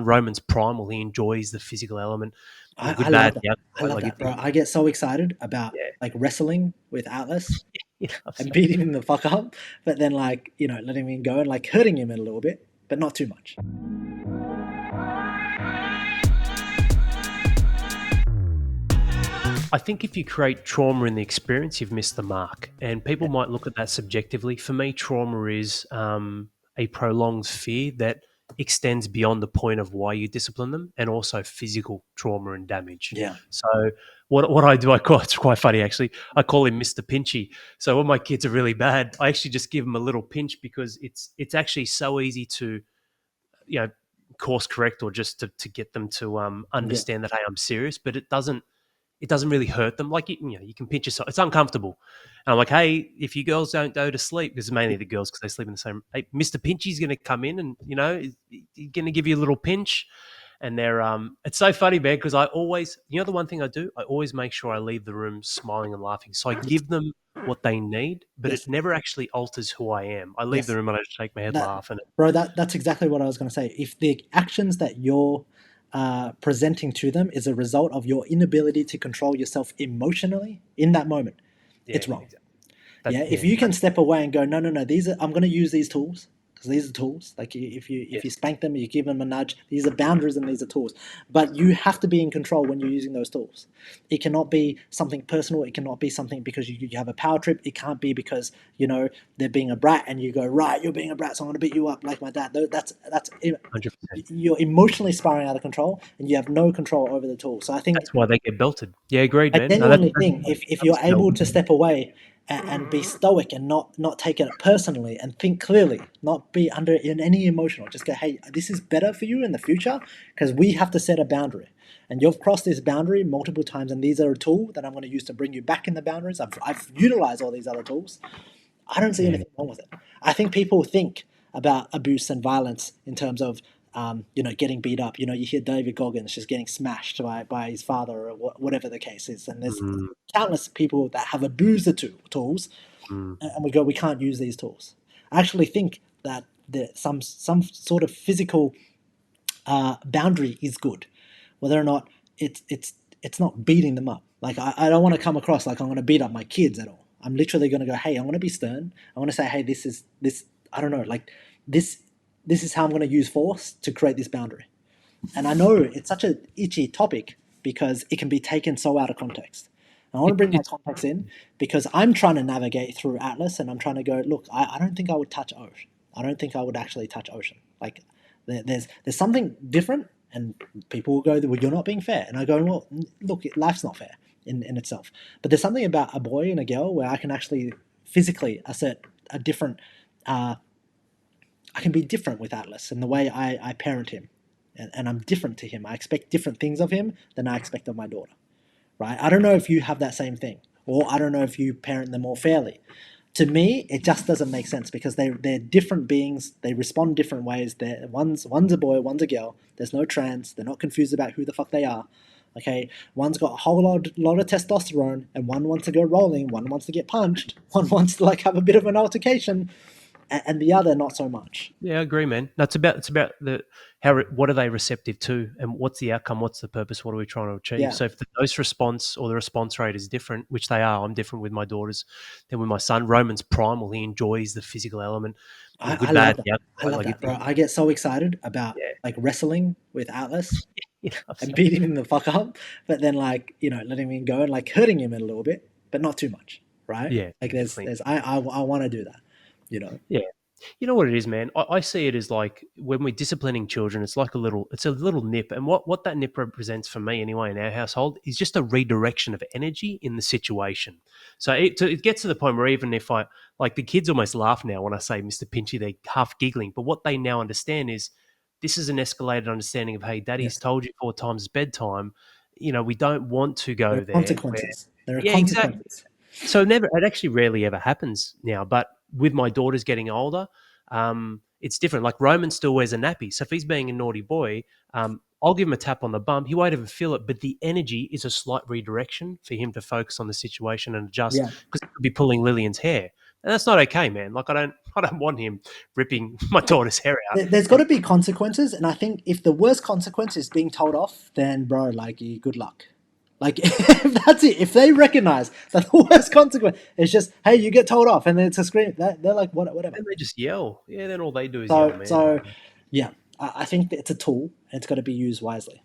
Roman's primal. He enjoys the physical element. Good, I love bad, that. yeah. I love that, bro. I get so excited about Yeah. like wrestling with Atlas Yeah, I'm and so- beating him the fuck up, but then like, letting him go and like hurting him a little bit, but not too much. I think if you create trauma in the experience, you've missed the mark. And people might look at that subjectively. For me, trauma is a prolonged fear that extends beyond the point of why you discipline them, and also physical trauma and damage. Yeah. So what I do, it's quite funny actually. I call him Mr. Pinchy. So when my kids are really bad, I actually just give them a little pinch, because it's actually so easy to, you know, course correct, or just to get them to Yeah. understand that, hey, I'm serious. But it doesn't really hurt them. Like, you can pinch yourself. It's uncomfortable. And I'm like, hey, if you girls don't go to sleep, because mainly the girls, because they sleep in the same. Hey, Mr. Pinchy's going to come in, and he's going to give you a little pinch. And it's so funny, man, because I always, the one thing I do, I always make sure I leave the room smiling and laughing. So I give them what they need, but it Yes. never actually alters who I am. I leave the Yes. room and I just shake my head, That, laugh, and bro, that's exactly what I was going to say. If the actions that you're presenting to them is a result of your inability to control yourself emotionally in that moment, yeah, it's wrong. exactly. Yeah, if Yeah, you can step away and go, no, no, no, I'm going to use these tools because these are tools. Like if you yes, spank them, you give them a nudge. These are boundaries and these are tools. But you have to be in control when you're using those tools. It cannot be something personal. It cannot be something because you have a power trip. It can't be because they're being a brat and you go, right, you're being a brat, so I'm going to beat you up like my dad. That's 100%. you're emotionally spiraling out of control and you have no control over the tool. So I think That's why they get belted. Yeah, agreed, I man. No, genuinely that's think if you're understandable. able to step away and be stoic and not take it personally and think clearly, not be under in any emotional, just go, hey, this is better for you in the future because we have to set a boundary. And you've crossed this boundary multiple times, and these are a tool that I'm going to use to bring you back in the boundaries. I've utilized all these other tools. I don't see Yeah. anything wrong with it. I think people think about abuse and violence in terms of, getting beat up. You hear David Goggins just getting smashed by his father or whatever the case is. And there's Mm, countless people that have abused the tools, mm. and we go, we can't use these tools. I actually think that some sort of physical boundary is good, whether or not it's not beating them up. Like I don't want to come across like I'm going to beat up my kids at all. I'm literally going to go, hey, I'm going to be stern. I want to say, hey, this is this. I don't know, like this. This is how I'm going to use force to create this boundary. And I know it's such an itchy topic because it can be taken so out of context. And I want to It, bring that it's context in because I'm trying to navigate through Atlas and I'm trying to go, look, I don't think I would touch Ocean. I don't think I would actually touch Ocean. Like there's something different, and people will go, well, you're not being fair. And I go, well, look, life's not fair in itself. But there's something about a boy and a girl where I can actually physically assert a different, I can be different with Atlas and the way I parent him. And I'm different to him. I expect different things of him than I expect of my daughter, right? I don't know if you have that same thing, or I don't know if you parent them more fairly. To me, it just doesn't make sense because they're different beings. They respond different ways. One's a boy, one's a girl. There's no trans. They're not confused about who the fuck they are. Okay, one's got a whole lot of testosterone, and one wants to go rolling. One wants to get punched. One wants to like have a bit of an altercation, and the other not so much. Yeah, I agree, man. No, it's about the what are they receptive to, and what's the outcome, what's the purpose, what are we trying to achieve? Yeah, So if the dose response or the response rate is different, which they are, I'm different with my daughters than with my son. Roman's primal; he enjoys the physical element. I Good, love bad, that. yeah. I love Like that, bro. I get so excited about yeah, like wrestling with Atlas I'm and so- beating him the fuck up, but then like letting him go and like hurting him a little bit, but not too much, right? yeah, Like definitely. I want to do that, you know. Yeah. You know what it is, man? I see it as like when we're disciplining children, it's a little nip. And what that nip represents for me anyway in our household is just a redirection of energy in the situation. So it gets to the point where even if like the kids almost laugh now when I say Mr. Pinchy, they're half giggling. But what they now understand is this is an escalated understanding of, hey, daddy's Yes, told you 4 times it's bedtime. We don't want to there go are there. consequences. There are Yeah, exactly. consequences. So it actually rarely ever happens now. But with my daughters getting older, it's different. Like Roman still wears a nappy, so if he's being a naughty boy, I'll give him a tap on the bum. He won't even feel it, but the energy is a slight redirection for him to focus on the situation and adjust Yeah, because he could be pulling Lillian's hair, and that's not okay, man. Like I don't want him ripping my daughter's hair out. There's got to be consequences, and I think if the worst consequence is being told off, then bro, like, good luck. Like, if that's it, if they recognize that the worst consequence is just, hey, you get told off, and then it's a scream, they're like, whatever. And they just yell. Yeah, then all they do is yell, man. So yeah, I think that it's a tool, and it's got to be used wisely.